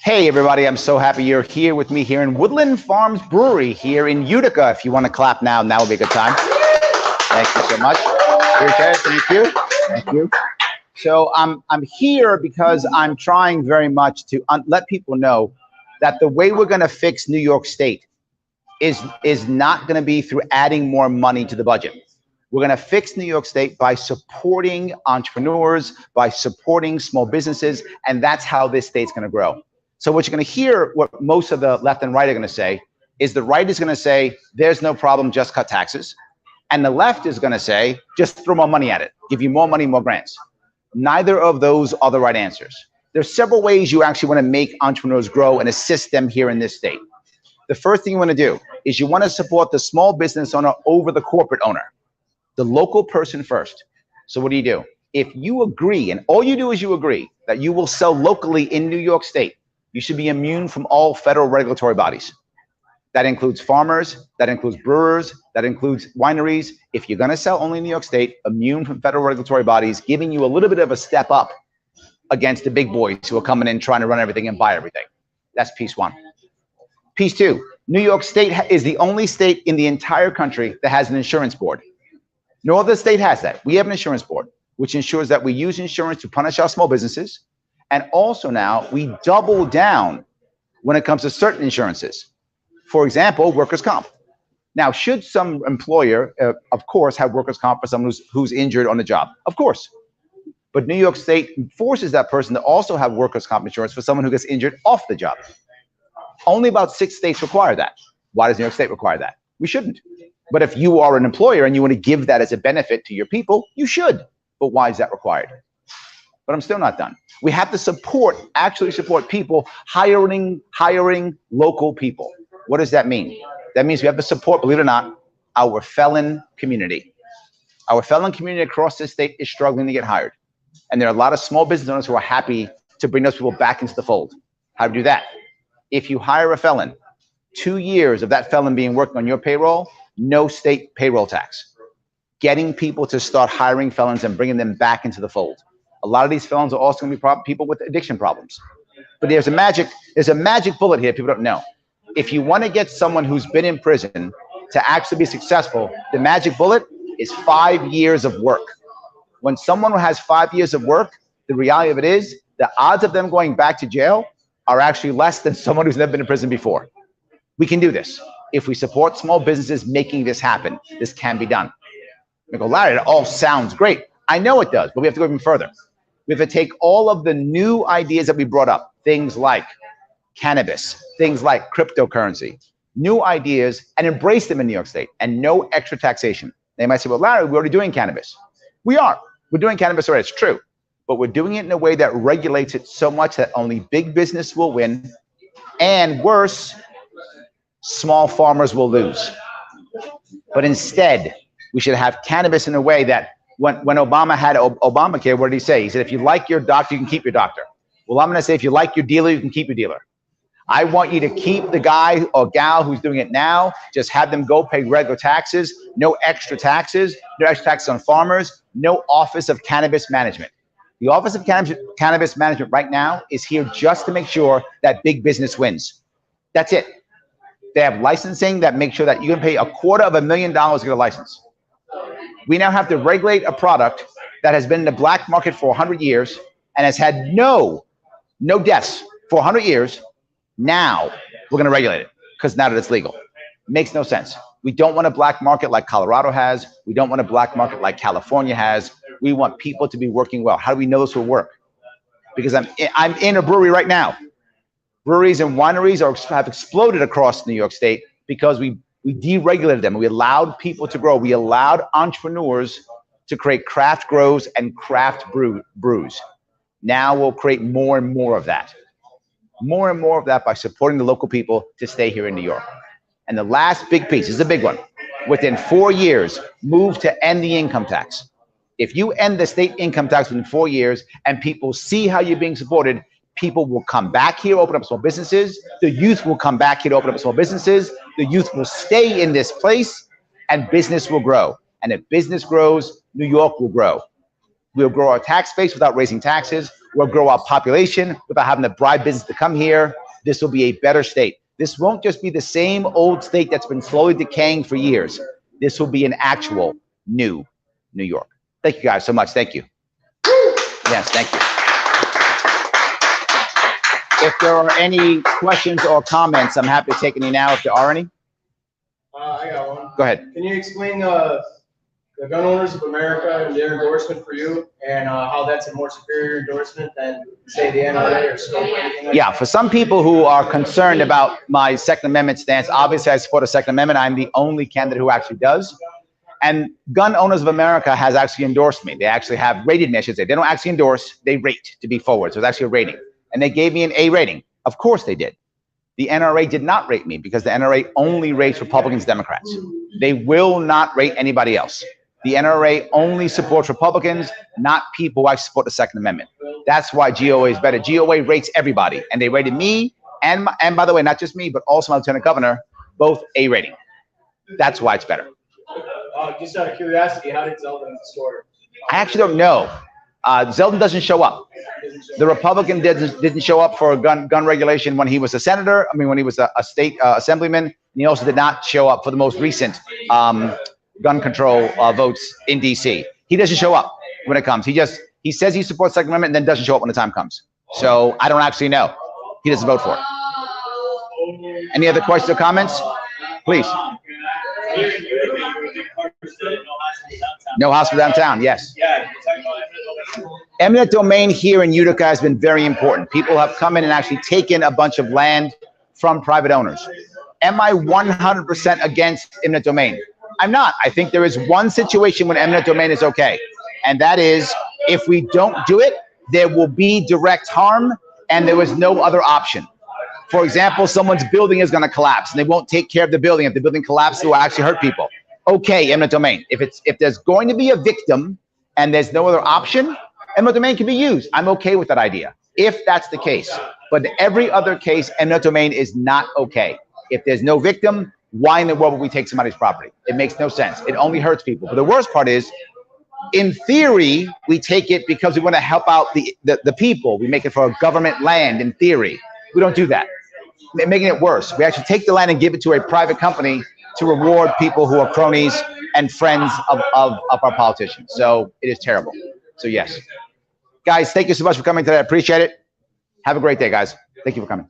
Hey everybody, I'm so happy you're here with me here in Woodland Farm Brewery here in Utica. If you want to clap now would be a good time. Thank you so much. Appreciate it. Thank you. Thank you. So I'm here because I'm trying very much to let people know that the way we're going to fix New York State is not going to be through adding more money to the budget. We're going to fix New York State by supporting entrepreneurs, by supporting small businesses, and that's how this state's going to grow. So what you're going to hear, what most of the left and right are going to say, is the right is going to say, there's no problem, just cut taxes. And the left is going to say, just throw more money at it, give you more money, more grants. Neither of those are the right answers. There's several ways you actually want to make entrepreneurs grow and assist them here in this state. The first thing you want to do is you want to support the small business owner over the corporate owner. The local person first. So what do? If you agree, and all you do is you agree that you will sell locally in New York State, you should be immune from all federal regulatory bodies. That includes farmers, that includes brewers, that includes wineries. If you're gonna sell only in New York State, immune from federal regulatory bodies, giving you a little bit of a step up against the big boys who are coming in trying to run everything and buy everything. That's piece one. Piece two, New York State is the only state in the entire country that has an insurance board. No other state has that. We have an insurance board, which ensures that we use insurance to punish our small businesses. And also now we double down when it comes to certain insurances. For example, workers' comp. Now, should some employer, of course, have workers' comp for someone who's injured on the job? Of course. But New York State forces that person to also have workers' comp insurance for someone who gets injured off the job. Only about 6 states require that. Why does New York State require that? We shouldn't. But if you are an employer and you want to give that as a benefit to your people, you should. But why is that required? But I'm still not done. We have to actually support people hiring local people. What does that mean? That means we have to support, believe it or not, our felon community. Our felon community across this state is struggling to get hired. And there are a lot of small business owners who are happy to bring those people back into the fold. How do you do that? If you hire a felon, 2 years of that felon being working on your payroll, no state payroll tax. Getting people to start hiring felons and bringing them back into the fold. A lot of these felons are also going to be people with addiction problems. But there's a magic bullet here people don't know. If you want to get someone who's been in prison to actually be successful, the magic bullet is 5 years of work. When someone has 5 years of work, the reality of it is the odds of them going back to jail are actually less than someone who's never been in prison before. We can do this. If we support small businesses making this happen, this can be done. I go, Larry, it all sounds great. I know it does, but we have to go even further. We have to take all of the new ideas that we brought up, things like cannabis, things like cryptocurrency, new ideas, and embrace them in New York State, and no extra taxation. They might say, well, Larry, we're already doing cannabis. We are. We're doing cannabis already. It's true. But we're doing it in a way that regulates it so much that only big business will win, and worse, small farmers will lose. But instead, we should have cannabis in a way that when Obama had Obamacare, what did he say? He said, if you like your doctor, you can keep your doctor. Well, I'm going to say, if you like your dealer, you can keep your dealer. I want you to keep the guy or gal who's doing it now. Just have them go pay regular taxes, no extra taxes on farmers, no Office of Cannabis Management. The Office of Cannabis Management right now is here just to make sure that big business wins. That's it. They have licensing that makes sure that you can pay $250,000 to get a license. We now have to regulate a product that has been in the black market for 100 years and has had no deaths for 100 years. Now we're going to regulate it because now that it's legal. It makes no sense. We don't want a black market like Colorado has. We don't want a black market like California has. We want people to be working well. How do we know this will work? Because I'm in a brewery right now. Breweries and wineries have exploded across New York State because we deregulated them. We allowed people to grow. We allowed entrepreneurs to create craft grows and craft brews. Now we'll create more and more of that. More and more of that by supporting the local people to stay here in New York. And the last big piece is a big one. Within 4 years, move to end the income tax. If you end the state income tax within 4 years and people see how you're being supported, people will come back here, open up small businesses. The youth will come back here to open up small businesses. The youth will stay in this place and business will grow. And if business grows, New York will grow. We'll grow our tax base without raising taxes. We'll grow our population without having to bribe business to come here. This will be a better state. This won't just be the same old state that's been slowly decaying for years. This will be an actual new New York. Thank you guys so much. Thank you. Yes, thank you. If there are any questions or comments, I'm happy to take any now if there are any. I got one. Go ahead. Can you explain the Gun Owners of America and their endorsement for you, and how that's a more superior endorsement than, say, the NRA or Scope or anything like Yeah, for some people who are concerned about my Second Amendment stance, obviously I support a Second Amendment. I'm the only candidate who actually does. And Gun Owners of America has actually endorsed me. They actually have rated me, I should say. They don't actually endorse, they rate to be forward. So it's actually a rating. And they gave me an A rating. Of course they did. The NRA did not rate me because the NRA only rates Republicans, Democrats. They will not rate anybody else. The NRA only supports Republicans, not people who actually support the Second Amendment. That's why GOA is better. GOA rates everybody. And they rated me, and by the way, not just me, but also my Lieutenant Governor, both A rating. That's why it's better. Just out of curiosity, how did Zeldin score? I actually don't know. Zeldin doesn't show up. The Republican didn't show up for gun regulation when he was a senator. I mean, when he was a state assemblyman. And he also did not show up for the most recent gun control votes in DC. He doesn't show up when it comes. He says he supports Second Amendment and then doesn't show up when the time comes. So I don't actually know. He doesn't vote for it. Any other questions or comments? Please. No hospital downtown, yes. Eminent domain here in Utica has been very important. People have come in and actually taken a bunch of land from private owners. Am I 100% against eminent domain? I'm not. I think there is one situation when eminent domain is okay. And that is, if we don't do it, there will be direct harm and there is no other option. For example, someone's building is going to collapse and they won't take care of the building. If the building collapses, it will actually hurt people. Okay, eminent domain. If there's going to be a victim and there's no other option, eminent domain can be used. I'm okay with that idea, if that's the case. But in every other case, eminent domain is not okay. If there's no victim, why in the world would we take somebody's property? It makes no sense. It only hurts people. But the worst part is, in theory, we take it because we want to help out the people. We make it for government land, in theory. We don't do that. Making it worse. We actually take the land and give it to a private company to reward people who are cronies and friends of our politicians. So it is terrible. So yes. Guys, thank you so much for coming today. I appreciate it. Have a great day, guys. Thank you for coming.